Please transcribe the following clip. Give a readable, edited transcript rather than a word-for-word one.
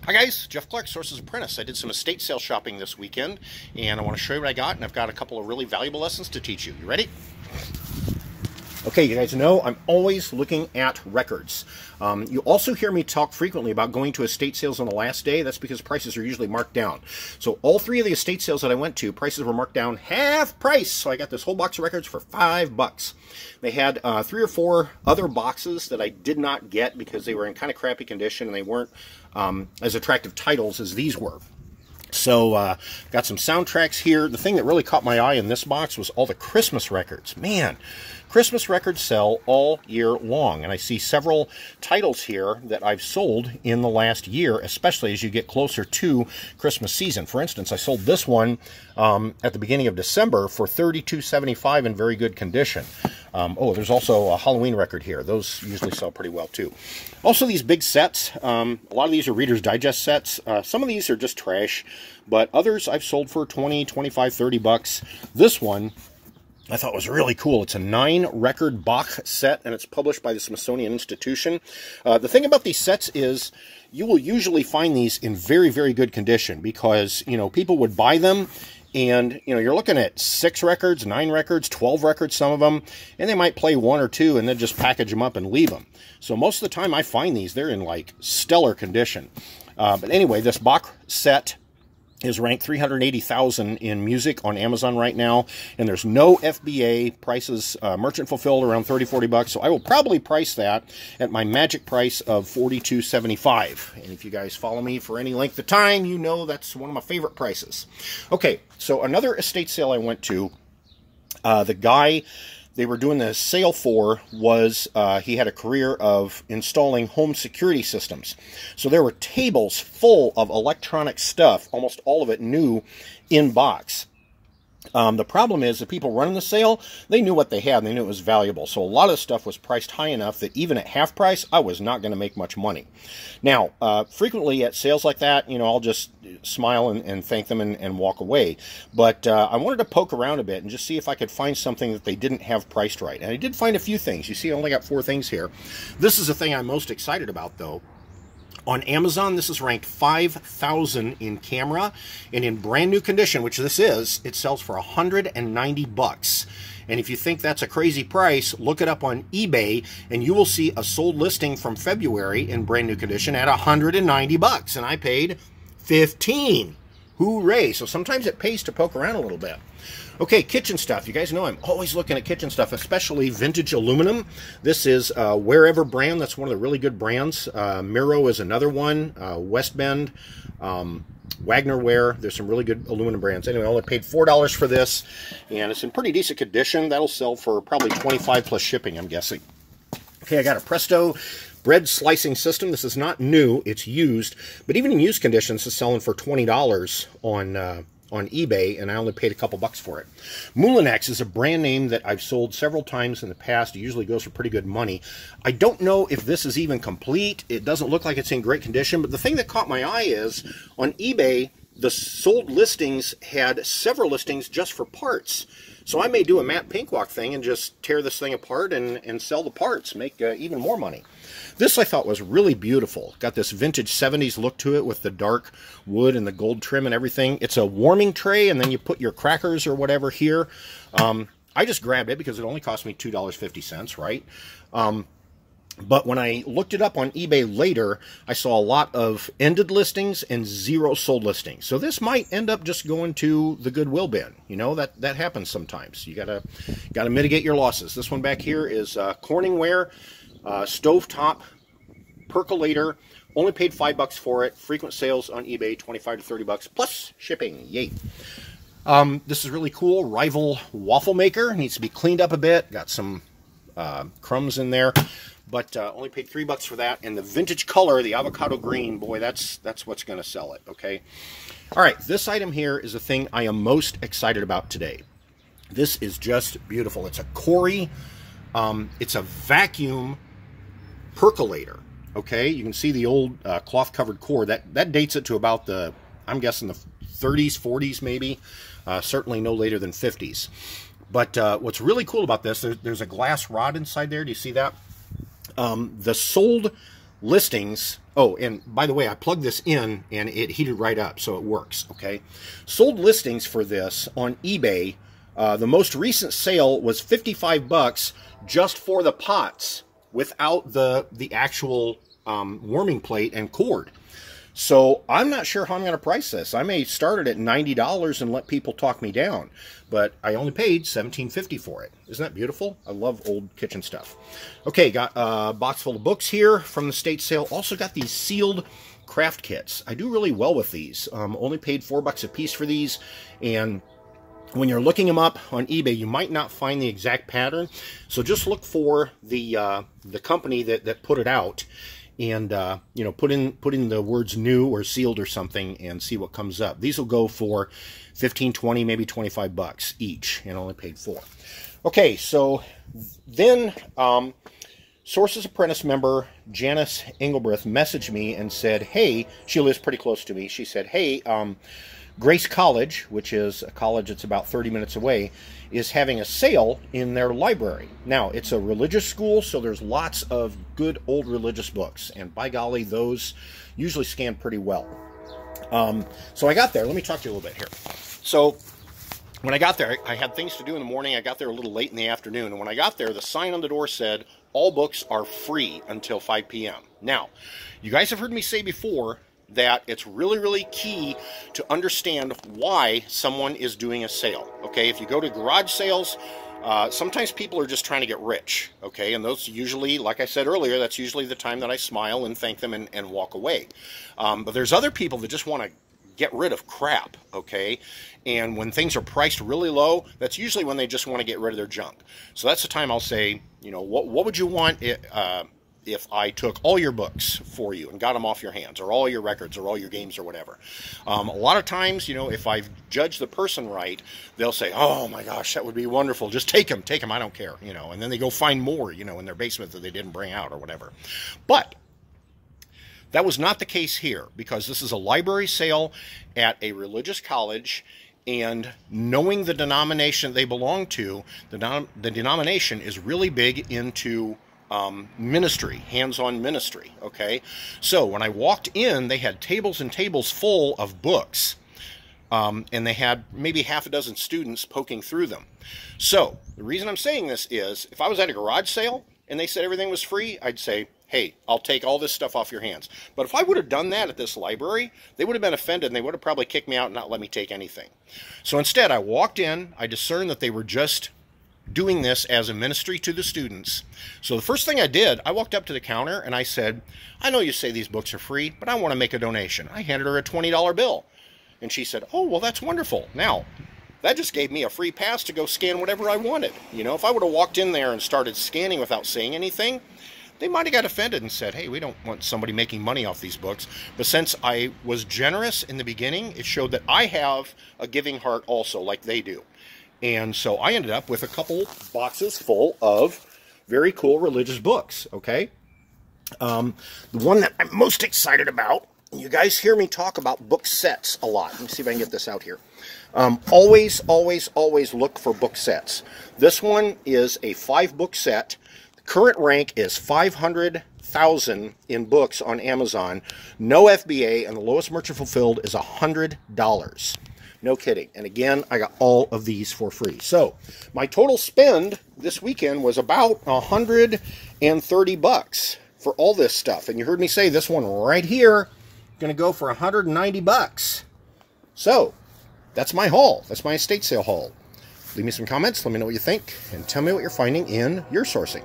Hi guys, Jeff Clark, Sources Apprentice. I did some estate sale shopping this weekend, and I want to show you what I got, and I've got a couple of really valuable lessons to teach you. You ready? Okay, you guys know I'm always looking at records. You also hear me talk frequently about going to estate sales on the last day. That's because prices are usually marked down. So all three of the estate sales that I went to, prices were marked down half price. So I got this whole box of records for $5. They had 3 or 4 other boxes that I did not get because they were in kind of crappy condition and they weren't as attractive titles as these were. So, got some soundtracks here. The thing that really caught my eye in this box was all the Christmas records. Man, Christmas records sell all year long, and I see several titles here that I've sold in the last year, especially as you get closer to Christmas season. For instance, I sold this one at the beginning of December for $32.75 in very good condition. Oh, there's also a Halloween record here. Those usually sell pretty well, too. Also, these big sets. A lot of these are Reader's Digest sets. Some of these are just trash, but others I've sold for 20, 25, 30 bucks. This one I thought was really cool. It's a 9-record Bach set, and it's published by the Smithsonian Institution. The thing about these sets is you will usually find these in very, very good condition because, you know, people would buy them. And, you know, you're looking at 6 records, 9 records, 12 records, some of them, and they might play 1 or 2 and then just package them up and leave them. So most of the time I find these, they're in, like, stellar condition. But anyway, this Bach set is ranked 380,000 in music on Amazon right now, and there's no FBA prices, merchant fulfilled around 30, 40 bucks. So I will probably price that at my magic price of $42.75. And if you guys follow me for any length of time, you know that's one of my favorite prices. Okay, so another estate sale I went to, the guy they were doing the sale for was, he had a career of installing home security systems. So there were tables full of electronic stuff, almost all of it new in box. The problem is the people running the sale, they knew what they had and they knew it was valuable. So a lot of the stuff was priced high enough that even at half price, I was not going to make much money. Now, frequently at sales like that, you know, I'll just smile and thank them and walk away. But I wanted to poke around a bit and just see if I could find something that they didn't have priced right. And I did find a few things. You see, I only got 4 things here. This is the thing I'm most excited about, though. On Amazon, this is ranked 5,000 in camera, and in brand new condition, which this is, it sells for 190 bucks. And if you think that's a crazy price, look it up on eBay, and you will see a sold listing from February in brand new condition at 190 bucks, and I paid 15. Hooray! So sometimes it pays to poke around a little bit. Okay, kitchen stuff. You guys know I'm always looking at kitchen stuff, especially vintage aluminum. This is Wherever brand. That's one of the really good brands. Miro is another one. West Bend, Wagner Ware. There's some really good aluminum brands. Anyway, I only paid $4 for this, and it's in pretty decent condition. That'll sell for probably $25 plus shipping, I'm guessing. Okay, I got a Presto bread slicing system. This is not new. It's used, but even in used conditions, it's selling for $20 on eBay, and I only paid a couple bucks for it. Moulinex is a brand name that I've sold several times in the past. It usually goes for pretty good money. I don't know if this is even complete. It doesn't look like it's in great condition, but the thing that caught my eye is on eBay, the sold listings had several listings just for parts. So I may do a Matt Pinkwalk thing and just tear this thing apart and sell the parts, make even more money. This I thought was really beautiful. Got this vintage 70s look to it with the dark wood and the gold trim and everything. It's a warming tray, and then you put your crackers or whatever here. I just grabbed it because it only cost me $2.50, right? But when I looked it up on eBay later, I saw a lot of ended listings and 0 sold listings. So this might end up just going to the Goodwill bin. You know, that happens sometimes. You gotta mitigate your losses. This one back here is Corningware stovetop percolator. Only paid $5 for it. Frequent sales on eBay, 25 to 30 bucks plus shipping. Yay! This is really cool. Rival waffle maker. Needs to be cleaned up a bit. Got some crumbs in there. But only paid $3 for that. And the vintage color, the avocado green, boy, that's what's going to sell it, okay? All right, this item here is the thing I am most excited about today. This is just beautiful. It's a Cori. It's a vacuum percolator, okay? You can see the old cloth-covered core. That dates it to about the, I'm guessing, the 30s, 40s maybe. Certainly no later than 50s. But what's really cool about this, there's a glass rod inside there. Do you see that? The sold listings. Oh, and by the way, I plugged this in and it heated right up, so it works, okay? Sold listings for this on eBay. The most recent sale was 55 bucks just for the pots without the actual warming plate and cord. So I'm not sure how I'm going to price this. I may start it at $90 and let people talk me down, but I only paid $17.50 for it. Isn't that beautiful? I love old kitchen stuff. Okay, got a box full of books here from the state sale. Also got these sealed craft kits. I do really well with these. Only paid $4 a piece for these, and when you're looking them up on eBay, you might not find the exact pattern. So just look for the company that put it out, and you know, put in the words new or sealed or something and see what comes up. These will go for 15, 20, maybe 25 bucks each, and only paid $4. Okay, so then Sources Apprentice member Janice Engelbreth messaged me and said, hey, she lives pretty close to me. She said, hey, Grace College, which is a college that's about 30 minutes away, is having a sale in their library. Now, it's a religious school, so there's lots of good old religious books, and by golly, those usually scan pretty well. So I got there. Let me talk to you a little bit here. So when I got there, I had things to do in the morning. I got there a little late in the afternoon, and when I got there, the sign on the door said, all books are free until 5 p.m. Now, you guys have heard me say before that it's really, really key to understand why someone is doing a sale, okay? If you go to garage sales, sometimes people are just trying to get rich, okay? And those usually, like I said earlier, that's usually the time that I smile and thank them and walk away. But there's other people that just want to get rid of crap, okay? And when things are priced really low, that's usually when they just want to get rid of their junk. So that's the time I'll say, you know, what would you want if I took all your books for you and got them off your hands, or all your records, or all your games, or whatever? A lot of times, you know, if I've judged the person right, they'll say, oh my gosh, that would be wonderful. Just take them, I don't care, you know. And then they go find more, you know, in their basement that they didn't bring out or whatever. But that was not the case here, because this is a library sale at a religious college, and knowing the denomination they belong to, the denomination is really big into ministry, hands-on ministry, okay? So when I walked in, they had tables and tables full of books, and they had maybe half a dozen students poking through them. So the reason I'm saying this is, if I was at a garage sale and they said everything was free, I'd say, hey, I'll take all this stuff off your hands. But if I would have done that at this library, they would have been offended, and they would have probably kicked me out and not let me take anything. So instead, I walked in, I discerned that they were just doing this as a ministry to the students. So the first thing I did, I walked up to the counter and I said, I know you say these books are free, but I want to make a donation. I handed her a $20 bill. And she said, oh, well, that's wonderful. Now, that just gave me a free pass to go scan whatever I wanted. You know, if I would have walked in there and started scanning without saying anything, they might have got offended and said, hey, we don't want somebody making money off these books. But since I was generous in the beginning, it showed that I have a giving heart also, like they do. And so I ended up with a couple boxes full of very cool religious books, okay? The one that I'm most excited about, you guys hear me talk about book sets a lot. Let me see if I can get this out here. Always, always, always look for book sets. This one is a 5-book set. The current rank is 500,000 in books on Amazon. No FBA, and the lowest merchant fulfilled is $100. No kidding. And again, I got all of these for free. So my total spend this weekend was about 130 bucks for all this stuff. And you heard me say this one right here, going to go for 190 bucks. So that's my haul. That's my estate sale haul. Leave me some comments. Let me know what you think, and tell me what you're finding in your sourcing.